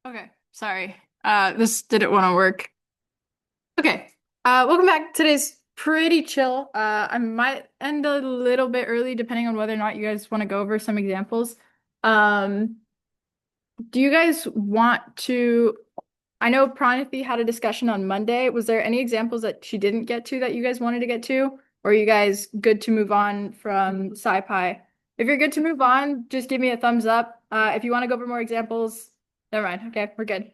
Okay, sorry. This didn't want to work. Okay. Welcome back. Today's pretty chill. I might end a little bit early depending on whether or not you guys want to go over some examples. Um, do you guys want to I know Pranati had a discussion on Monday. Was there any examples that she didn't get to that you guys wanted to get to? Or are you guys good to move on from SciPy? If you're good to move on, just give me a thumbs up. If you want to go over more examples, never mind. Okay, we're good.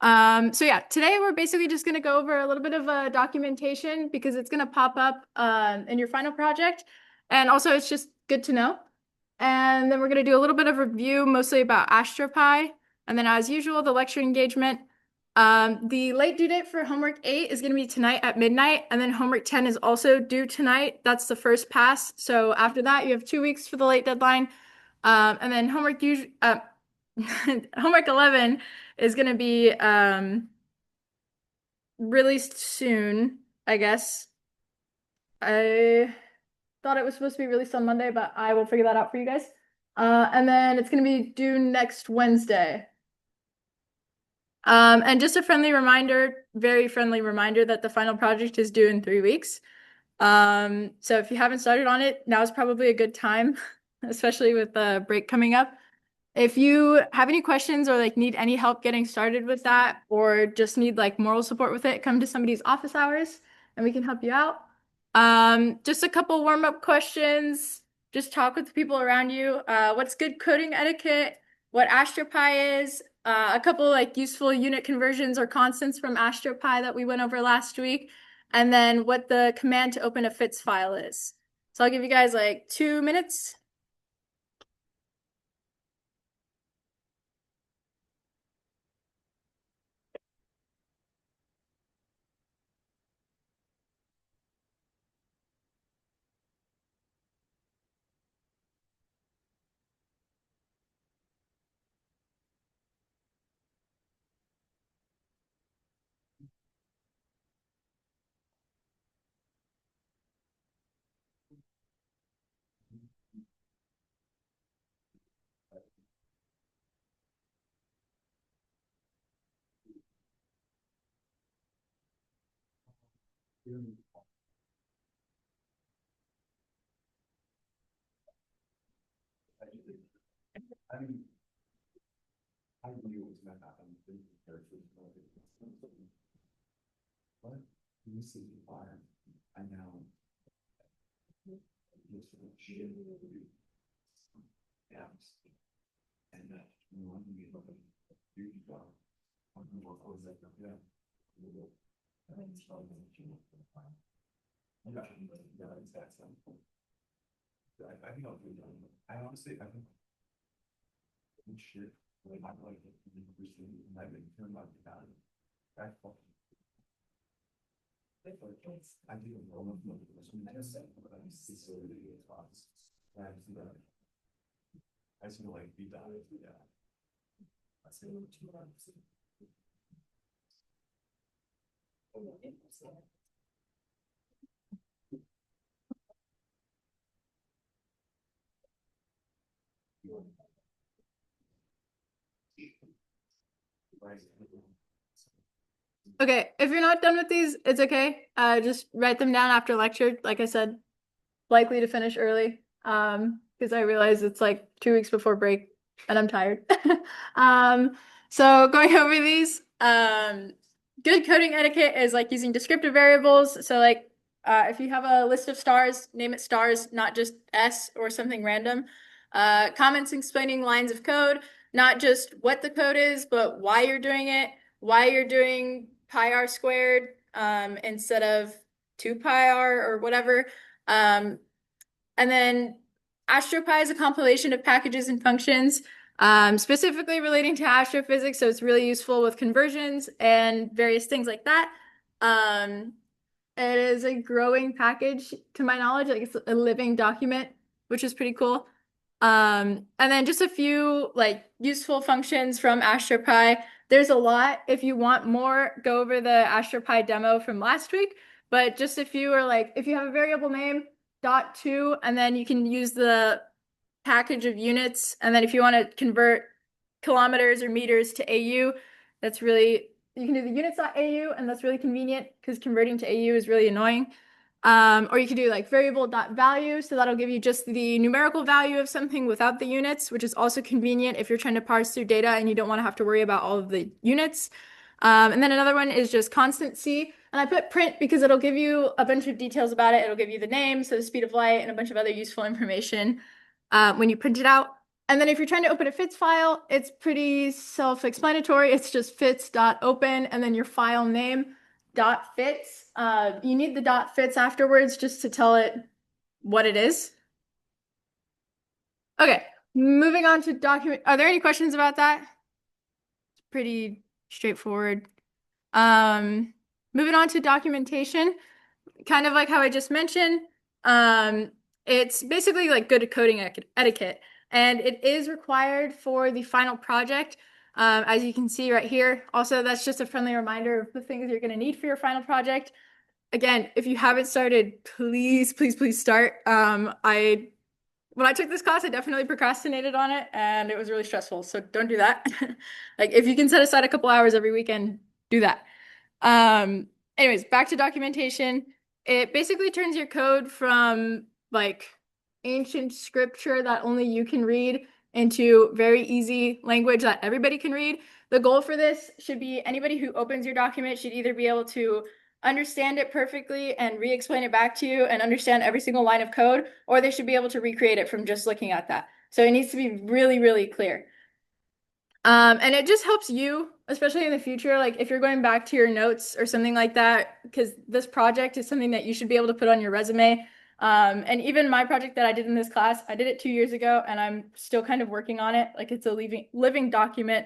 So yeah, today we're basically just going to go over a little bit of documentation because it's going to pop up in your final project. And also it's just good to know. And then we're going to do a little bit of review, mostly about AstroPi. And then as usual, the lecture engagement. The late due date for homework 8 is going to be tonight at midnight. And then homework 10 is also due tonight. That's the first pass. So after that, you have 2 weeks for the late deadline. And then homework 11 is going to be released soon, I guess. I thought it was supposed to be released on Monday, but I will figure that out for you guys. And then it's going to be due next Wednesday. And just a friendly reminder, very friendly reminder that the final project is due in 3 weeks. So if you haven't started on it, now is probably a good time, especially with the break coming up. If you have any questions or like need any help getting started with that or just need like moral support with it, come to somebody's office hours and we can help you out. Just a couple warm-up questions. Just talk with the people around you. What's good coding etiquette? What AstroPi is? A couple like useful unit conversions or constants from AstroPi that we went over last week. And then what the command to open a FITS file is. So I'll give you guys like 2 minutes. Okay, if you're not done with these, it's okay. Just write them down after lecture. Like I said, likely to finish early. Because I realize it's like 2 weeks before break and I'm tired. Um, so going over these, good coding etiquette is like using descriptive variables. So like if you have a list of stars, name it stars, not just S or something random. Comments explaining lines of code, not just what the code is, but why you're doing it, why you're doing pi r squared instead of 2 pi r or whatever. Um, and then AstroPi is a compilation of packages and functions, specifically relating to astrophysics. So it's really useful with conversions and various things like that. Um, it is a growing package to my knowledge, like it's a living document, which is pretty cool. And then just a few like useful functions from AstroPi. There's a lot. If you want more, go over the AstroPi demo from last week. But just if you are like, if you have a variable name, dot two, and then you can use the package of units. And then if you want to convert kilometers or meters to AU. That's really, you can do the units.au, and that's really convenient because converting to AU is really annoying. Or you could do like variable.value, so that'll give you just the numerical value of something without the units, which is also convenient if you're trying to parse through data and you don't want to have to worry about all of the units. And then another one is just constant C. And I put print because it'll give you a bunch of details about it. It'll give you the name, so the speed of light, and a bunch of other useful information when you print it out. And then if you're trying to open a FITS file, it's pretty self-explanatory. It's just fits.open and then your file name .fits. You need the .fits afterwards just to tell it what it is. Okay, moving on to document. Are there any questions about that? It's pretty straightforward. Moving on to documentation, kind of like how I just mentioned, it's basically like good coding etiquette, and it is required for the final project. As you can see right here. Also, that's just a friendly reminder of the things you're going to need for your final project. Again, if you haven't started, please, please, please start. When I took this class, I definitely procrastinated on it, and it was really stressful. So don't do that. Like if you can set aside a couple hours every weekend, do that. Anyways, back to documentation. It basically turns your code from like ancient scripture that only you can read into very easy language that everybody can read. The goal for this should be anybody who opens your document should either be able to understand it perfectly and re-explain it back to you and understand every single line of code, or they should be able to recreate it from just looking at that. So it needs to be really, really clear. And it just helps you, especially in the future, like if you're going back to your notes or something like that, because this project is something that you should be able to put on your resume. And even my project that I did in this class, I did it 2 years ago, and I'm still kind of working on it. Like it's a living document.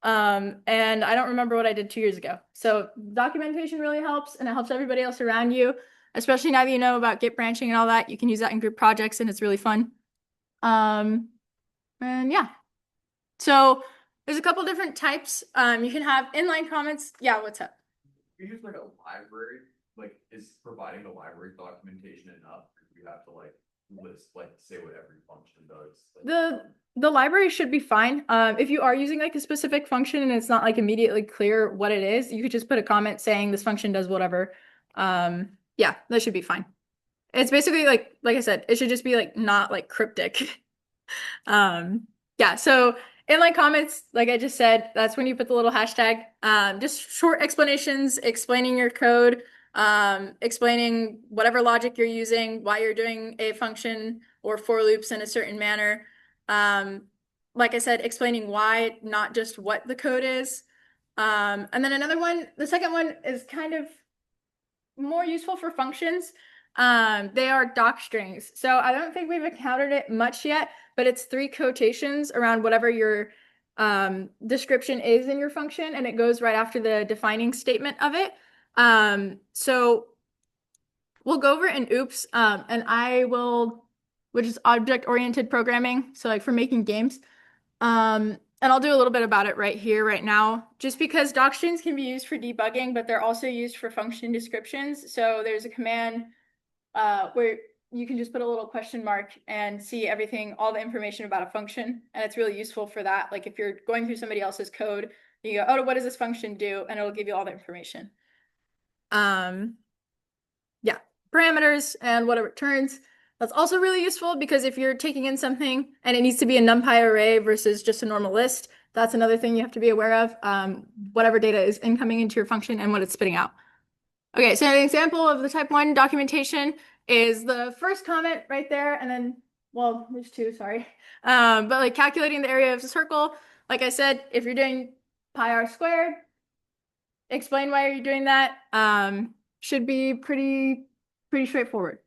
And I don't remember what I did 2 years ago. So documentation really helps, and it helps everybody else around you, especially now that you know about Git branching and all that. You can use that in group projects, and it's really fun. And yeah. So there's a couple different types. You can have inline comments. Yeah, what's up? You use like a library, like is providing the library documentation enough? Because we have to like list, like say what every function does. Like, the library should be fine. If you are using like a specific function and it's not like immediately clear what it is, you could just put a comment saying this function does whatever. Yeah, that should be fine. It's basically like I said, it should just be like not like cryptic. Yeah, so inline comments, like I just said, that's when you put the little hashtag. Just short explanations, explaining your code, explaining whatever logic you're using, why you're doing a function or for loops in a certain manner. Like I said, explaining why, not just what the code is. And then another one, the second one is kind of more useful for functions. They are doc strings. So I don't think we've encountered it much yet, but it's 3 quotations around whatever your description is in your function, and it goes right after the defining statement of it. So we'll go over in OOPS, and which is object-oriented programming, so like for making games. And I'll do a little bit about it right here, right now, just because doc strings can be used for debugging, but they're also used for function descriptions. So there's a command where you can just put a little question mark and see everything, all the information about a function. And it's really useful for that. Like if you're going through somebody else's code, you go, oh, what does this function do? And it'll give you all the information. Yeah, parameters and what it returns. That's also really useful because if you're taking in something and it needs to be a NumPy array versus just a normal list, that's another thing you have to be aware of, whatever data is incoming into your function and what it's spitting out. Okay, so an example of the type 1 documentation is the first comment right there, and then, well, there's 2, sorry. But like calculating the area of a circle, like I said, if you're doing pi r squared, explain why you're doing that. Should be pretty straightforward.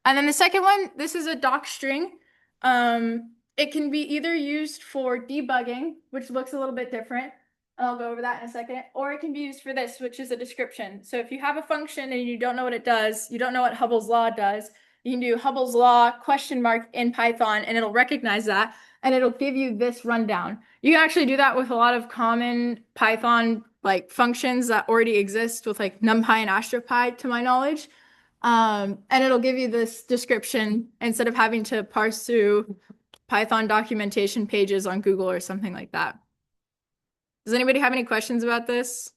And then the second one, this is a doc string. It can be either used for debugging, which looks a little bit different. I'll go over that in a second. Or it can be used for this, which is a description. So if you have a function and you don't know what it does, you don't know what Hubble's law does, you can do Hubble's law question mark in Python, and it'll recognize that, and it'll give you this rundown. You can actually do that with a lot of common Python like functions that already exist with like NumPy and AstroPy, to my knowledge. And it'll give you this description instead of having to parse through Python documentation pages on Google or something like that. Does anybody have any questions about this?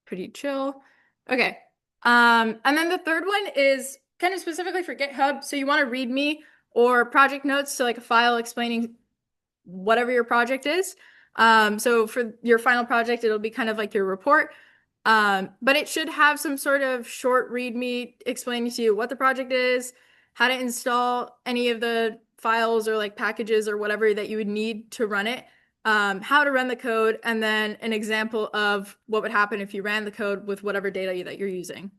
Pretty chill. Okay. And then the third one is kind of specifically for GitHub. So you want to README or project notes, so like a file explaining whatever your project is. So for your final project, it'll be kind of like your report. But it should have some sort of short README explaining to you what the project is, how to install any of the files or like packages or whatever that you would need to run it, how to run the code, and then an example of what would happen if you ran the code with whatever data that you're using.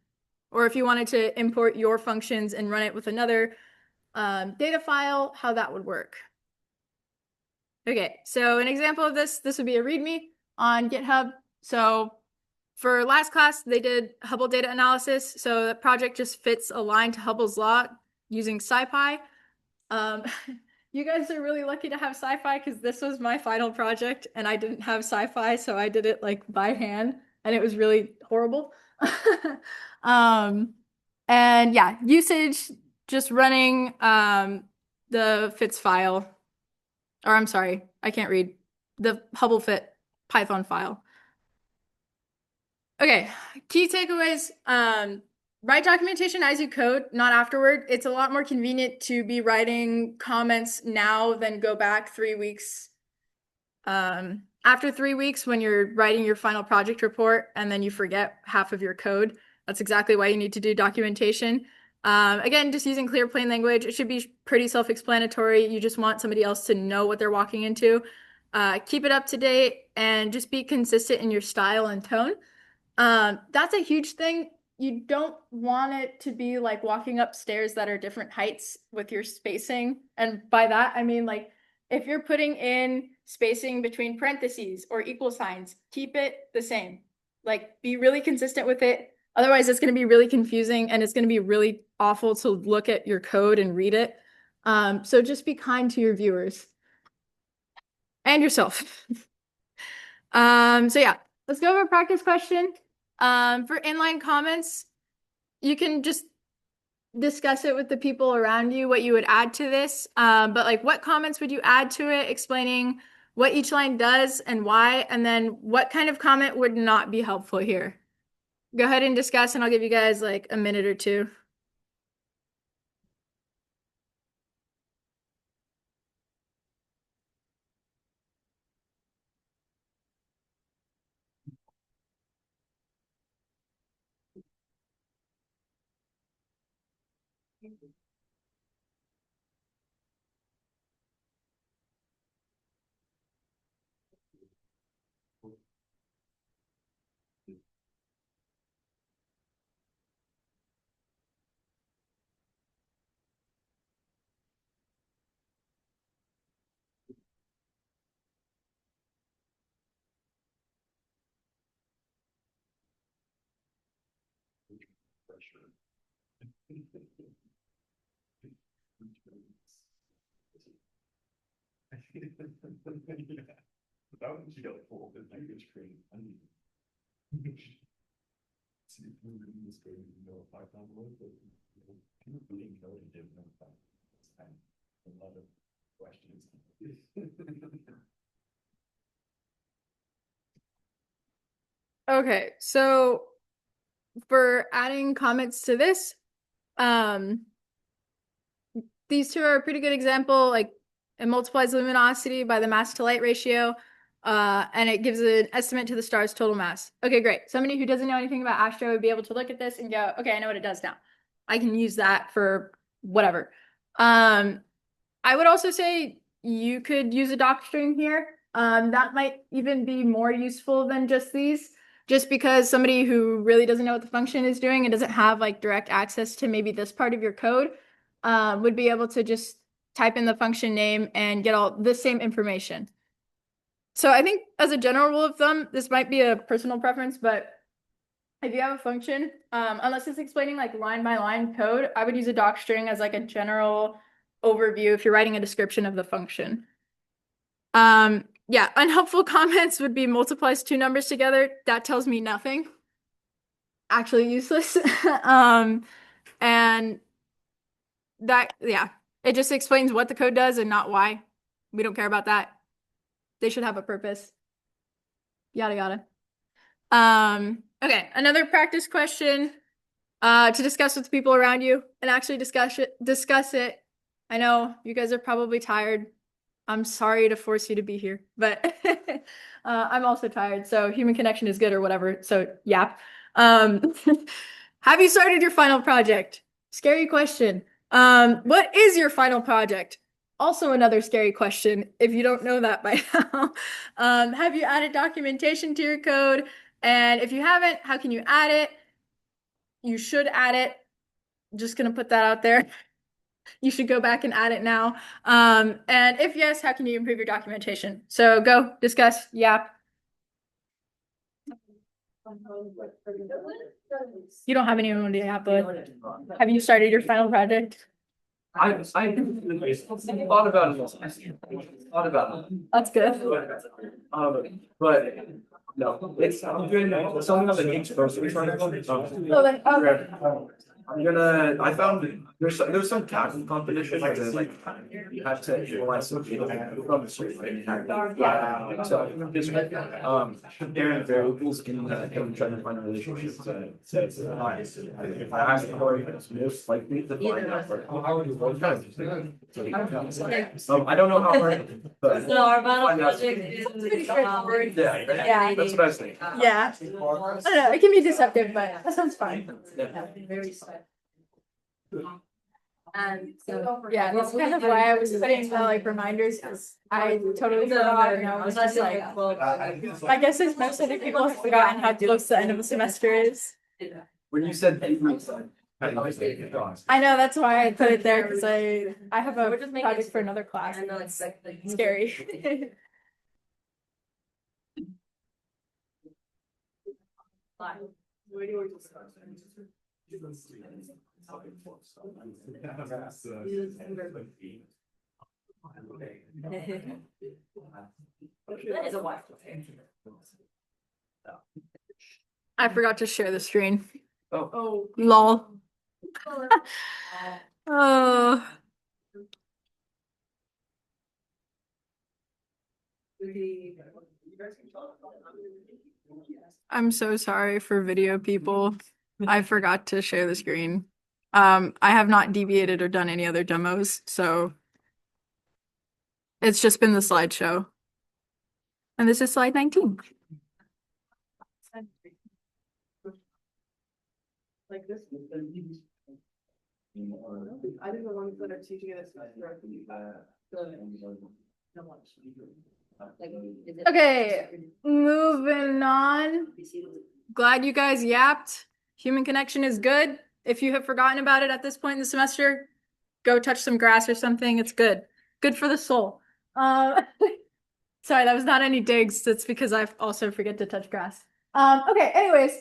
Or if you wanted to import your functions and run it with another data file, how that would work. Okay, so an example of this would be a README on GitHub. So for last class, they did Hubble data analysis. So the project just fits a line to Hubble's law using SciPy. You guys are really lucky to have SciPy because this was my final project and I didn't have SciPy, so I did it like by hand and it was really horrible. And yeah, usage just running the fits file, or I'm sorry, I can't read, the Hubble fit Python file. Okay, key takeaways. Write documentation as you code, not afterward. It's a lot more convenient to be writing comments now than go back 3 weeks. After 3 weeks, when you're writing your final project report and then you forget half of your code, that's exactly why you need to do documentation. Again, just using clear, plain language. It should be pretty self-explanatory. You just want somebody else to know what they're walking into. Keep it up to date and just be consistent in your style and tone. That's a huge thing. You don't want it to be like walking up stairs that are different heights with your spacing. And by that, I mean like if you're putting in spacing between parentheses or equal signs, keep it the same. Like be really consistent with it. Otherwise, it's going to be really confusing and it's going to be really awful to look at your code and read it. So just be kind to your viewers and yourself. So yeah, let's go over a practice question. For inline comments, you can just discuss it with the people around you, what you would add to this. But like what comments would you add to it, explaining what each line does and why, and then what kind of comment would not be helpful here? Go ahead and discuss, and I'll give you guys like a minute or two. Pressure. That one should get full, but language creating see if we're reading this code, you know, Python word, but people reading code and didn't know that. It's kind of a lot of questions. Okay, so for adding comments to this, these two are a pretty good example. Like it multiplies luminosity by the mass to light ratio, and it gives an estimate to the star's total mass. Okay, great. Somebody who doesn't know anything about astro would be able to look at this and go, okay, I know what it does now. I can use that for whatever. I would also say you could use a docstring here. That might even be more useful than just these, just because somebody who really doesn't know what the function is doing and doesn't have like direct access to maybe this part of your code, would be able to just type in the function name and get all the same information. So I think as a general rule of thumb, this might be a personal preference, but if you have a function, unless it's explaining like line by line code, I would use a docstring as like a general overview if you're writing a description of the function. Yeah, unhelpful comments would be multiplies two numbers together. That tells me nothing. Actually useless. And that, yeah, it just explains what the code does and not why. We don't care about that. They should have a purpose. yada yada. Okay, another practice question to discuss with people around you and actually discuss it. I know you guys are probably tired. I'm sorry to force you to be here, but I'm also tired, so human connection is good or whatever. So, yap. Um, have you started your final project? Scary question. What is your final project? Also another scary question if you don't know that by now. Have you added documentation to your code? And if you haven't, how can you add it? You should add it. Just gonna put that out there. You should go back and add it now. And if yes, how can you improve your documentation? So go, discuss, yap. You don't have anyone to yap with. Have you started your final project? I thought about it. Thought about it. That's good. But no, it's I'm doing something on the King's grocery store. Oh, then, okay. I found there's some tackle competition where there's like you have to utilize some data from the survey. So just comparing variables can try to find a relationship. If I ask the story, it's most likely to find out. I don't know how hard, but So our final project is, yeah, Yeah. that's what I was thinking. Yeah. I don't know, it can be deceptive, but that sounds fine. very sad. And so. Yeah, that's kind of why I was putting the like reminders, because I totally forgot, and I was just like, I guess it's most of the people have forgotten how close the end of the semester is. When you said. I know, that's why I put it there, because I have a project for another class. I know it's like. Scary. That is a wild. I forgot to share the screen. Oh. Lol. Oh. I'm so sorry for video people. I forgot to share the screen. I have not deviated or done any other demos, so it's just been the slideshow. And this is slide 19. Like this. I think the ones that are teaching this. Okay, moving on. Glad you guys yapped. Human connection is good. If you have forgotten about it at this point in the semester, go touch some grass or something. It's good. Good for the soul. Sorry, that was not any digs. That's because I also forget to touch grass. Okay, anyways,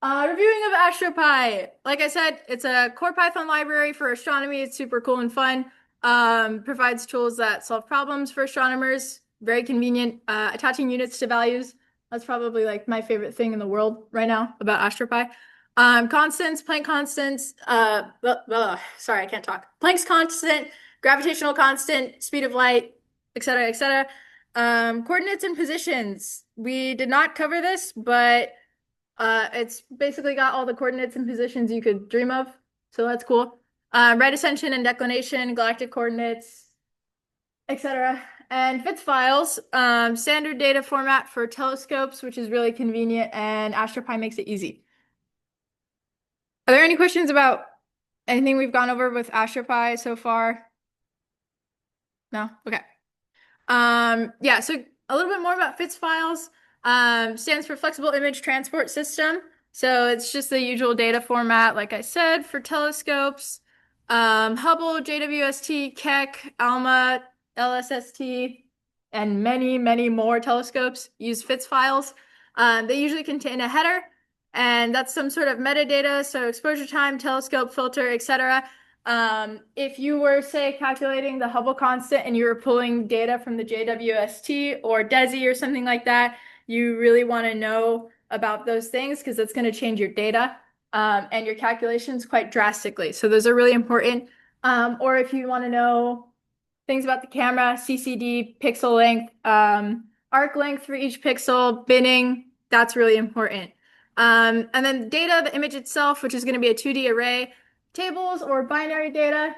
reviewing of AstroPy. Like I said, it's a core Python library for astronomy. It's super cool and fun. Provides tools that solve problems for astronomers. Very convenient. Attaching units to values. That's probably like my favorite thing in the world right now about AstroPy. Constants, Planck constants, sorry, I can't talk. Planck's constant, gravitational constant, speed of light, etc., etc. Coordinates and positions. We did not cover this, but it's basically got all the coordinates and positions you could dream of. So that's cool. Right ascension and declination, galactic coordinates, etc. And FITS files, standard data format for telescopes, which is really convenient, and AstroPy makes it easy. Are there any questions about anything we've gone over with AstroPy so far? No? Okay. Yeah, so a little bit more about FITS files. Stands for Flexible Image Transport System. So it's just the usual data format, like I said, for telescopes. Hubble, JWST, Keck, ALMA, LSST, and many, many more telescopes use FITS files. They usually contain a header, and that's some sort of metadata, so exposure time, telescope filter, etc. If you were, say, calculating the Hubble constant and you were pulling data from the JWST or DESI or something like that, you really want to know about those things because it's going to change your data and your calculations quite drastically. So those are really important. Or if you want to know things about the camera, CCD, pixel length, arc length for each pixel, binning, that's really important. And then data, the image itself, which is going to be a 2D array, tables or binary data,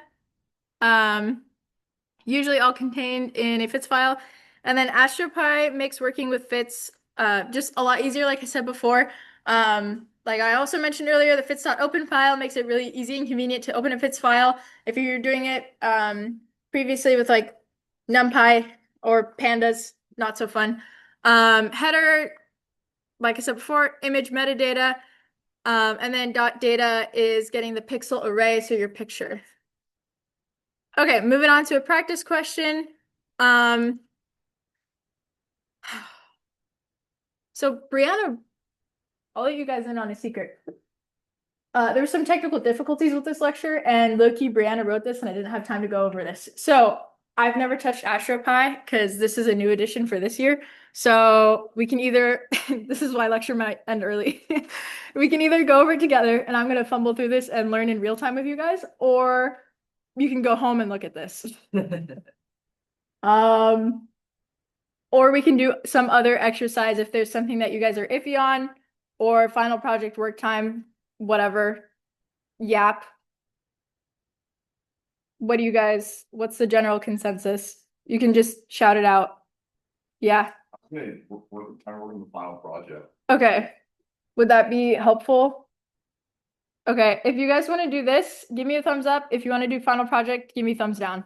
usually all contained in a FITS file. And then AstroPy makes working with FITS just a lot easier, like I said before. Like I also mentioned earlier, the fits.open file makes it really easy and convenient to open a FITS file. If you're doing it previously with like NumPy or Pandas, not so fun. Header, like I said before, image metadata, and then .data is getting the pixel array, so your picture. Okay, moving on to a practice question. So Brianna, I'll let you guys in on a secret. There were some technical difficulties with this lecture, and low-key Brianna wrote this, and I didn't have time to go over this. So I've never touched AstroPy because this is a new edition for this year. So we can either, this is why lecture might end early. We can either go over it together, and I'm going to fumble through this and learn in real time with you guys, or you can go home and look at this. Or we can do some other exercise if there's something that you guys are iffy on, or final project work time, whatever. Yap. What do you guys, what's the general consensus? You can just shout it out. Yeah. Okay, we're kind of working the final project. Okay. Would that be helpful? Okay. If you guys want to do this, give me a thumbs up. If you want to do final project, give me thumbs down.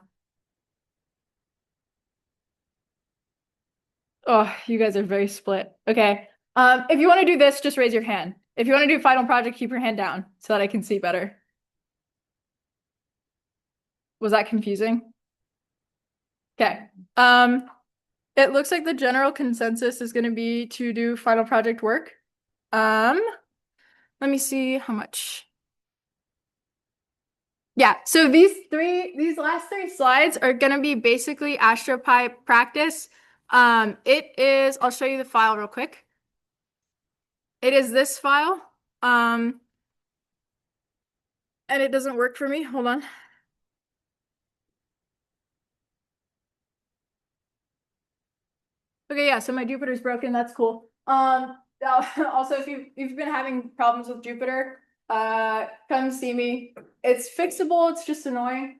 Oh, you guys are very split. Okay. If you want to do this, just raise your hand. If you want to do final project, keep your hand down so that I can see better. Was that confusing? Okay. It looks like the general consensus is going to be to do final project work. Let me see how much. Yeah, so these last three slides are going to be basically AstroPy practice. It is, I'll show you the file real quick. It is this file. And it doesn't work for me. Hold on. Okay, yeah, so my Jupyter's broken. That's cool. Also, if you've been having problems with Jupyter, come see me. It's fixable. It's just annoying.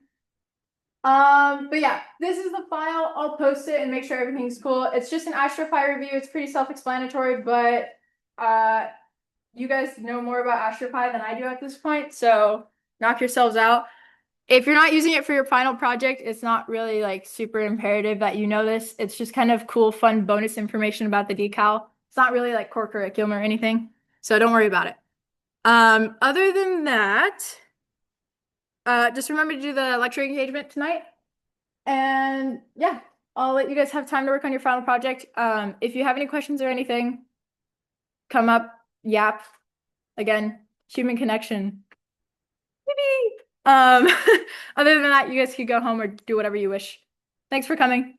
But yeah, this is the file. I'll post it and make sure everything's cool. It's just an AstroPy review. It's pretty self-explanatory, but you guys know more about AstroPy than I do at this point, so knock yourselves out. If you're not using it for your final project, it's not really like super imperative that you know this. It's just kind of cool, fun bonus information about the decal. It's not really like core curriculum or anything, so don't worry about it. Other than that, just remember to do the lecture engagement tonight. And yeah, I'll let you guys have time to work on your final project. If you have any questions or anything, come up, yap. Again, human connection. Other than that, you guys can go home or do whatever you wish. Thanks for coming.